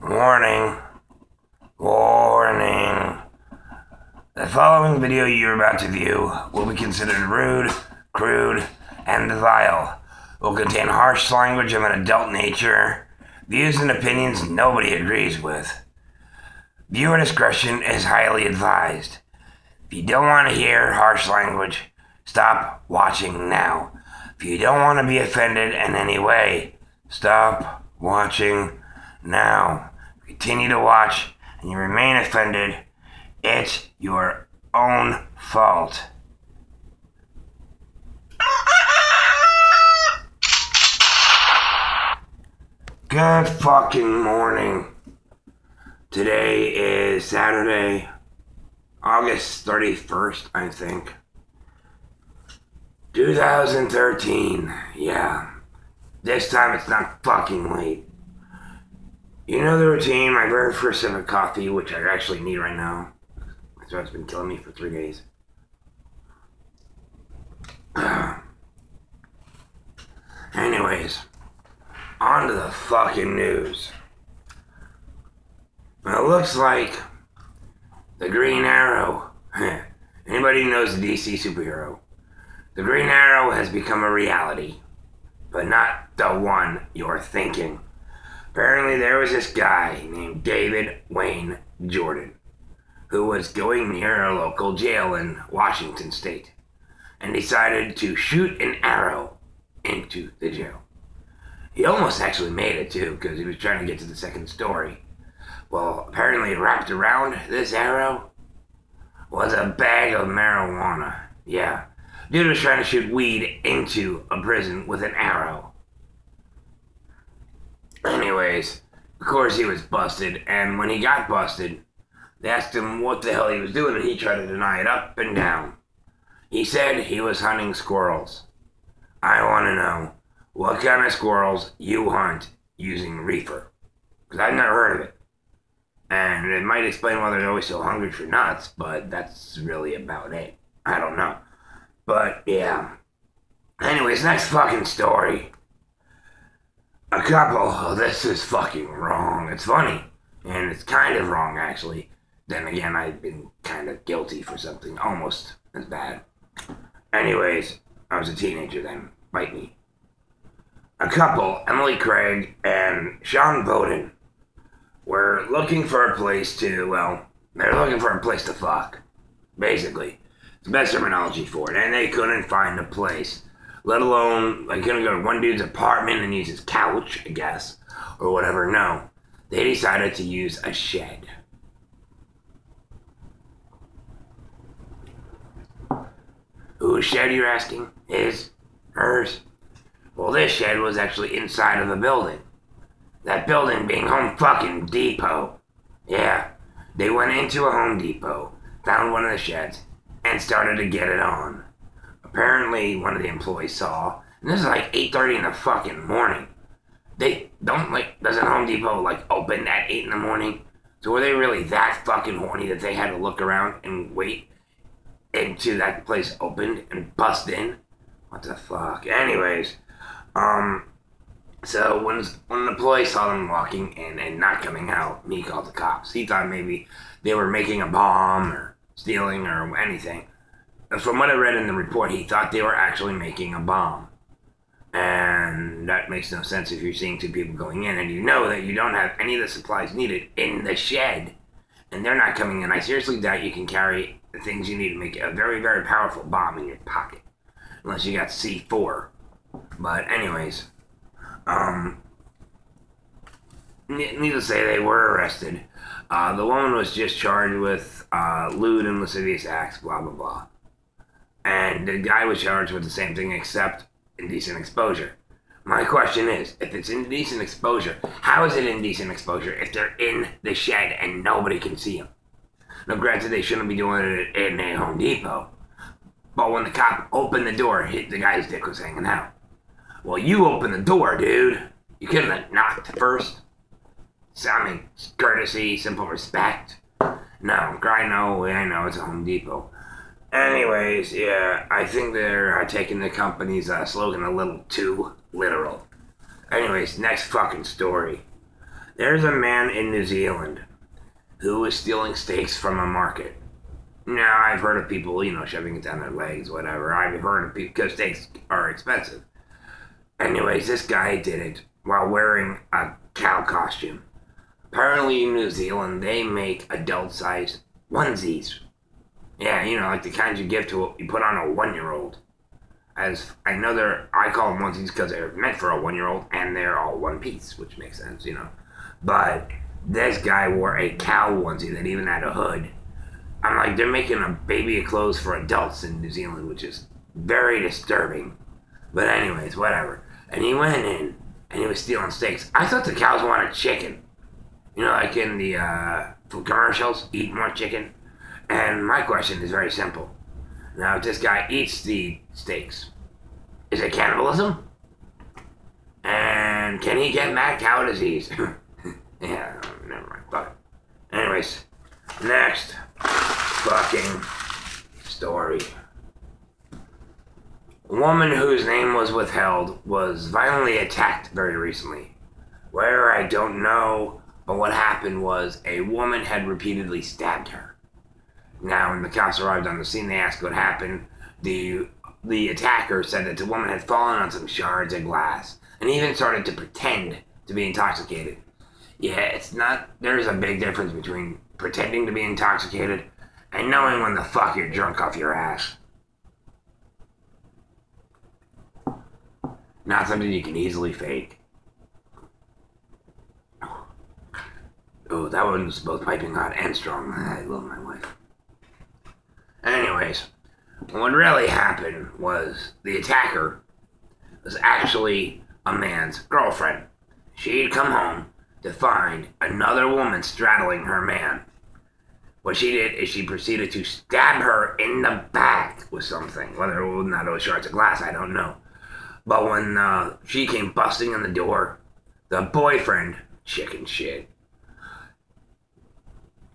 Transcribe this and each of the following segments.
Warning. Warning. The following video you're about to view will be considered rude, crude, and vile. Will contain harsh language of an adult nature, views and opinions nobody agrees with. Viewer discretion is highly advised. If you don't want to hear harsh language, stop watching now. If you don't want to be offended in any way, stop watching now. Continue to watch and you remain offended, it's your own fault. Good fucking morning. Today is Saturday, August 31st, I think. 2013, yeah. This time it's not fucking late. You know the routine, my very first sip of coffee, which I actually need right now. That's what's been killing me for 3 days. Anyways, on to the fucking news. Well, it looks like the Green Arrow, anybody who knows the DC superhero, the Green Arrow has become a reality, but not the one you're thinking. Apparently there was this guy named David Wayne Jordan who was going near a local jail in Washington State and decided to shoot an arrow into the jail. He almost actually made it too, because he was trying to get to the second story. Well, apparently wrapped around this arrow was a bag of marijuana. Yeah, dude was trying to shoot weed into a prison with an arrow. Anyways, of course he was busted, and when he got busted, they asked him what the hell he was doing, and he tried to deny it up and down. He said he was hunting squirrels. I want to know what kind of squirrels you hunt using reefer, because I've never heard of it. And it might explain why they're always so hungry for nuts, but that's really about it. I don't know. But, yeah. Anyways, next fucking story. A couple, oh, this is fucking wrong. It's funny, and it's kind of wrong, actually. Then again, I've been kind of guilty for something almost as bad. Anyways, I was a teenager then. Bite me. A couple, Emily Craig and Sean Bowden, were looking for a place to, well, they're looking for a place to fuck. Basically. It's the best terminology for it. And they couldn't find a place. Let alone, like, couldn't go to one dude's apartment and use his couch, I guess. Or whatever, no. They decided to use a shed. Whose shed, you're asking? His? Hers? Well, this shed was actually inside of a building. That building being Home fucking Depot. Yeah, they went into a Home Depot, found one of the sheds, and started to get it on. Apparently, one of the employees saw, and this is like 8:30 in the fucking morning. They don't, like, doesn't Home Depot, like, open at 8 in the morning? So were they really that fucking horny that they had to look around and wait until that place opened and bust in? What the fuck? Anyways, so when an employee saw them walking in and not coming out, he called the cops. He thought maybe they were making a bomb or stealing or anything. From what I read in the report, he thought they were actually making a bomb. And that makes no sense if you're seeing two people going in and you know that you don't have any of the supplies needed in the shed. And they're not coming in. I seriously doubt you can carry the things you need to make a very, very powerful bomb in your pocket. Unless you got C4. But anyways, needless to say, they were arrested. The woman was just charged with lewd and lascivious acts, blah, blah, blah. And the guy was charged with the same thing except indecent exposure. My question is, if it's indecent exposure, how is it indecent exposure if they're in the shed and nobody can see them? Now, granted, they shouldn't be doing it in a Home Depot. But when the cop opened the door, the guy's dick was hanging out. Well, you opened the door, dude. You could have knocked first. So, I mean, courtesy, simple respect. No, I know, it's a Home Depot. Anyways, yeah, I think they're taking the company's slogan a little too literal. Anyways, next fucking story. There's a man in New Zealand who is stealing steaks from a market. Now, I've heard of people, shoving it down their legs, whatever. I've heard of people, because steaks are expensive. Anyways, this guy did it while wearing a cow costume. Apparently in New Zealand, they make adult-sized onesies. Yeah, like the kinds you put on a 1-year-old. As I know I call them onesies because they're meant for a 1-year-old, and they're all one piece, which makes sense, But this guy wore a cow onesie that even had a hood. I'm like, they're making a baby of clothes for adults in New Zealand, which is very disturbing. But anyways, whatever. And he went in, and he was stealing steaks. I thought the cows wanted chicken. Like in the commercials, eat more chicken. And my question is very simple. Now, if this guy eats the steaks, is it cannibalism? And can he get mad cow disease? Yeah, never mind. Fuck it. Anyways, next fucking story. A woman whose name was withheld was violently attacked very recently. Where I don't know, but what happened was a woman had repeatedly stabbed her. Now, when the cops arrived on the scene, they asked what happened. The attacker said that the woman had fallen on some shards of glass and even started to pretend to be intoxicated. Yeah, there's a big difference between pretending to be intoxicated and knowing when the fuck you're drunk off your ass. Not something you can easily fake. Oh, that one was both piping hot and strong. I love my wife. Anyways, what really happened was the attacker was actually a man's girlfriend. She'd come home to find another woman straddling her man. What she did is she proceeded to stab her in the back with something. Whether it was not those shards of glass, I don't know. But when she came busting in the door, the boyfriend, chicken shit,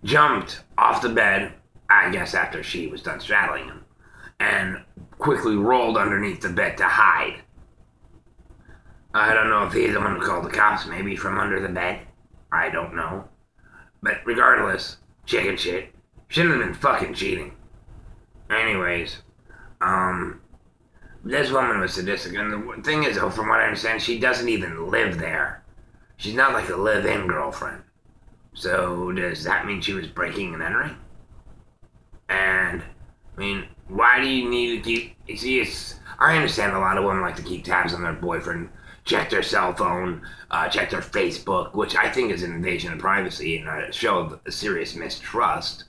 jumped off the bed, I guess after she was done straddling him, and quickly rolled underneath the bed to hide. I don't know if he's the one who called the cops, maybe from under the bed. I don't know. But regardless, chicken shit. Shouldn't have been fucking cheating. Anyways, this woman was sadistic, and the thing is, though, from what I understand, she doesn't even live there. She's not like a live-in girlfriend. So does that mean she was breaking and entering? And, why do you need to keep... I understand a lot of women like to keep tabs on their boyfriend, check their cell phone, check their Facebook, which I think is an invasion of privacy and a show of a serious mistrust.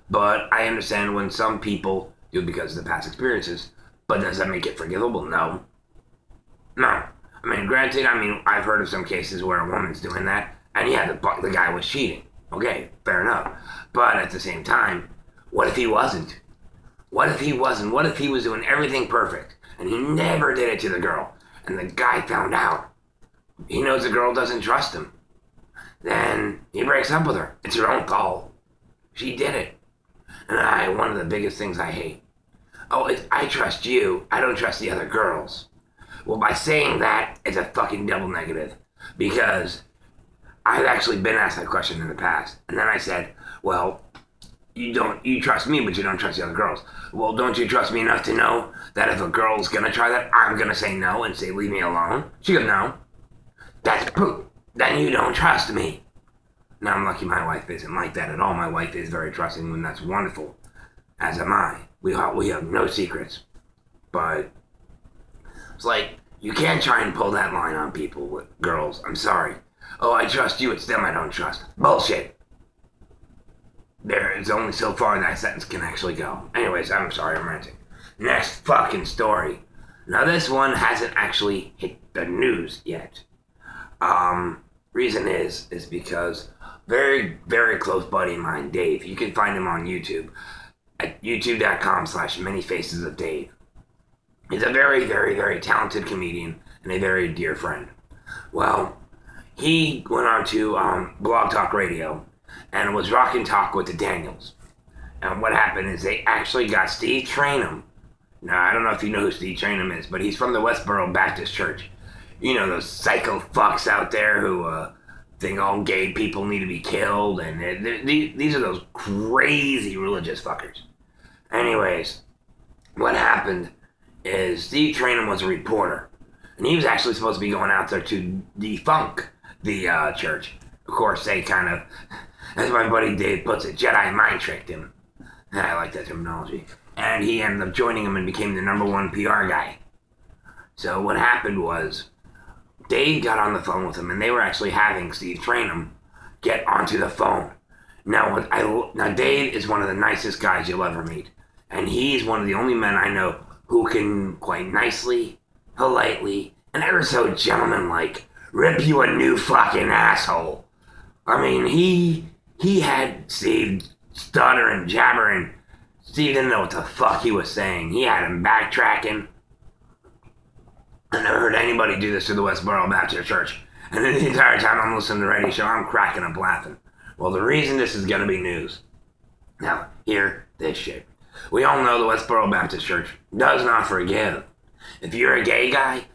But I understand when some people do it because of the past experiences. But does that make it forgivable? No. No. Granted, I've heard of some cases where a woman's doing that, and yeah, the guy was cheating. Okay, fair enough. But at the same time, what if he wasn't? What if he wasn't? What if he was doing everything perfect, and he never did it to the girl, and the guy found out? He knows the girl doesn't trust him. Then he breaks up with her. It's her own fault. She did it. And one of the biggest things I hate. Oh, I trust you. I don't trust the other girls. Well, by saying that, it's a fucking double negative. Because I've actually been asked that question in the past. And then I said, well, you trust me, but you don't trust the other girls. Well, don't you trust me enough to know that if a girl's gonna try that, I'm gonna say no and say, leave me alone? She goes, no. That's proof. Then you don't trust me. Now, I'm lucky my wife isn't like that at all. My wife is very trusting, and that's wonderful. As am I. We have no secrets. But it's like, you can't try and pull that line on people with girls. I'm sorry. Oh, I trust you, it's them I don't trust. Bullshit. There is only so far that sentence can actually go. Anyways, I'm sorry, I'm ranting. Next fucking story. Now, this one hasn't actually hit the news yet. Reason is because very, very close buddy of mine, Dave, you can find him on YouTube at youtube.com/manyfacesofdave. He's a very, very, very talented comedian and a very dear friend. Well, he went on to Blog Talk Radio and was rocking talk with the Daniels. And what happened is they actually got Steve Trainum. Now, I don't know if you know who Steve Trainum is, but he's from the Westboro Baptist Church. You know, those psycho fucks out there who think all gay people need to be killed, and these are those crazy religious fuckers. Anyways, what happened is Steve Trainum was a reporter, and he was actually supposed to be going out there to defunk the church. Of course, they kind of, as my buddy Dave puts it, Jedi mind tricked him. I like that terminology. And he ended up joining him and became the #1 PR guy. So what happened was, Dave got on the phone with him, and they were actually having Steve Trainum get onto the phone. Now Dave is one of the nicest guys you'll ever meet, and he's one of the only men I know who can quite nicely, politely, and ever so gentlemanlike rip you a new fucking asshole. I mean, he had Steve stuttering, jabbering. Steve didn't know what the fuck he was saying. He had him backtracking. I never heard anybody do this to the Westboro Baptist Church. And then the entire time I'm listening to the radio show, I'm cracking up laughing. Well, the reason this is going to be news. Now, hear this shit. We all know the Westboro Baptist Church does not forgive. If you're a gay guy,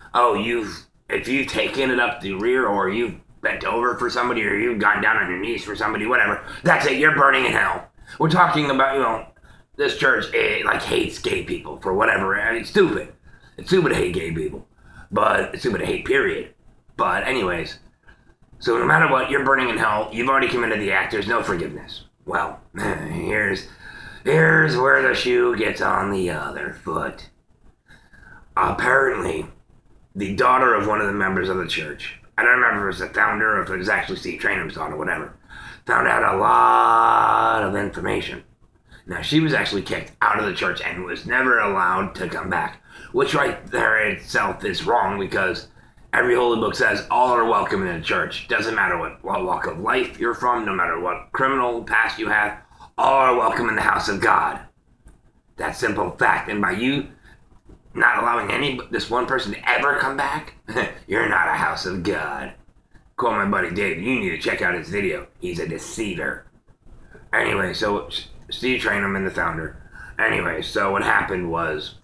if you've taken it up the rear, or you've bent over for somebody, or you've gone down on your knees for somebody, whatever, that's it, you're burning in hell. We're talking about, this church, hates gay people for whatever. I mean, it's stupid. It's stupid to hate gay people. But it's stupid to hate, period. But anyways, so no matter what, you're burning in hell. You've already committed the act. There's no forgiveness. Well, here's where the shoe gets on the other foot. Apparently, the daughter of one of the members of the church, I don't remember if it was the founder or if it was actually Steve Trainum's daughter, whatever, found out a lot of information. Now, she was actually kicked out of the church and was never allowed to come back. Which right there itself is wrong, because every holy book says all are welcome in the church. Doesn't matter what walk of life you're from, no matter what criminal past you have, all are welcome in the house of God. That simple fact. And by you not allowing this one person to ever come back, you're not a house of God. Call my buddy Dave. You need to check out his video. He's a deceiver. Anyway, so Steve Trainum and the founder. Anyway, so what happened was,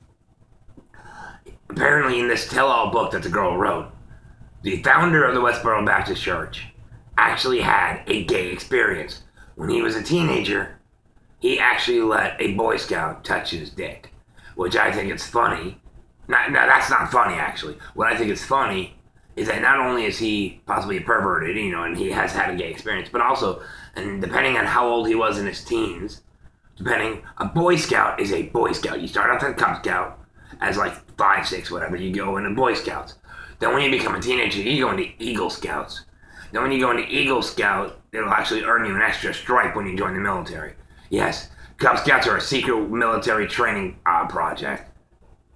apparently in this tell-all book that the girl wrote, the founder of the Westboro Baptist Church actually had a gay experience. When he was a teenager, he actually let a Boy Scout touch his dick, which I think is funny. No, that's not funny, actually. What I think is funny is that not only is he possibly perverted, and he has had a gay experience, but also, and depending on how old he was in his teens, a Boy Scout is a Boy Scout. You start off as a Cub Scout, as 5, 6, whatever, you go into Boy Scouts. Then when you become a teenager, you go into Eagle Scouts. Then when you go into Eagle Scout, it'll actually earn you an extra stripe when you join the military. Yes, Cub Scouts are a secret military training project.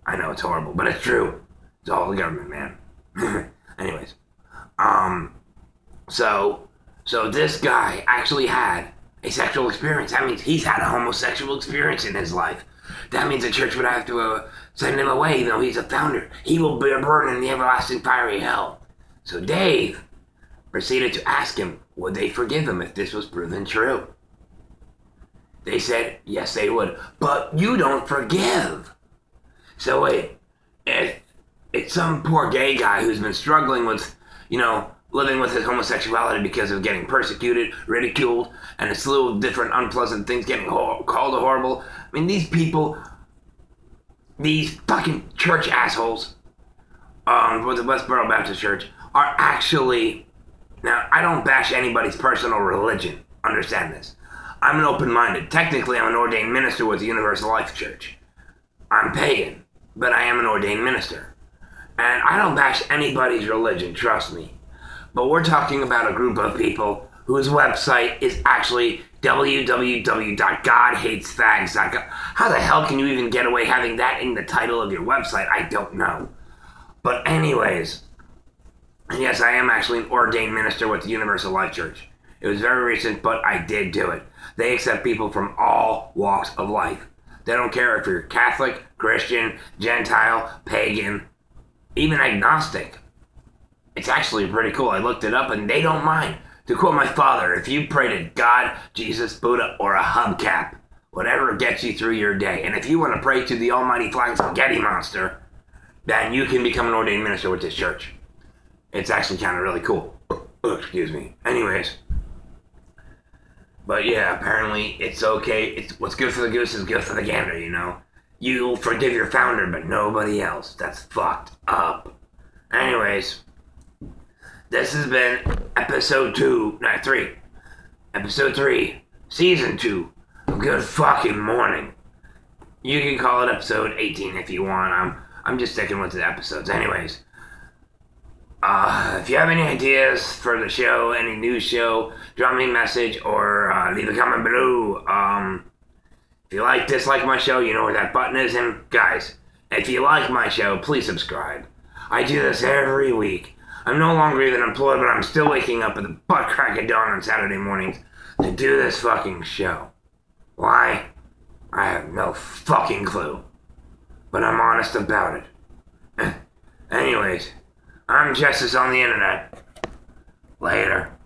I know it's horrible, but it's true. It's all the government, man. Anyways, so this guy actually had a sexual experience. That means he's had a homosexual experience in his life. That means the church would have to send him away, even though he's a founder. He will be burned in the everlasting fiery hell. So Dave proceeded to ask him, would they forgive him if this was proven true? They said, yes, they would. But you don't forgive. So wait, if it's some poor gay guy who's been struggling with, living with his homosexuality because of getting persecuted, ridiculed, and a slew of different unpleasant things, getting called a horrible. I mean, these people, these fucking church assholes, with the Westboro Baptist Church, are actually, now, I don't bash anybody's personal religion. Understand this. I'm an open-minded. Technically, I'm an ordained minister with the Universal Life Church. I'm pagan, but I am an ordained minister. And I don't bash anybody's religion, trust me. But we're talking about a group of people whose website is actually www.godhatesfags.com. How the hell can you even get away having that in the title of your website? I don't know. But anyways, yes, I am actually an ordained minister with the Universal Life Church. It was very recent, but I did do it. They accept people from all walks of life. They don't care if you're Catholic, Christian, Gentile, pagan, even agnostic. It's actually pretty cool. I looked it up and they don't mind. To quote my father, if you pray to God, Jesus, Buddha, or a hubcap, whatever gets you through your day, and if you want to pray to the almighty flying spaghetti monster, then you can become an ordained minister with this church. It's actually kind of really cool. Oh, excuse me. Anyways. But yeah, apparently it's okay. It's what's good for the goose is good for the gander, you know? You forgive your founder, but nobody else. That's fucked up. Anyways, this has been episode 3. Episode 3, season 2 of Good Fucking Morning. You can call it episode 18 if you want. I'm just sticking with the episodes. Anyways, if you have any ideas for the show, any news show, drop me a message or leave a comment below. If you dislike my show, you know where that button is. And guys, if you like my show, please subscribe. I do this every week. I'm no longer even employed, but I'm still waking up at the butt crack of dawn on Saturday mornings to do this fucking show. Why? I have no fucking clue. But I'm honest about it. Anyways, I'm Justice on the internet. Later.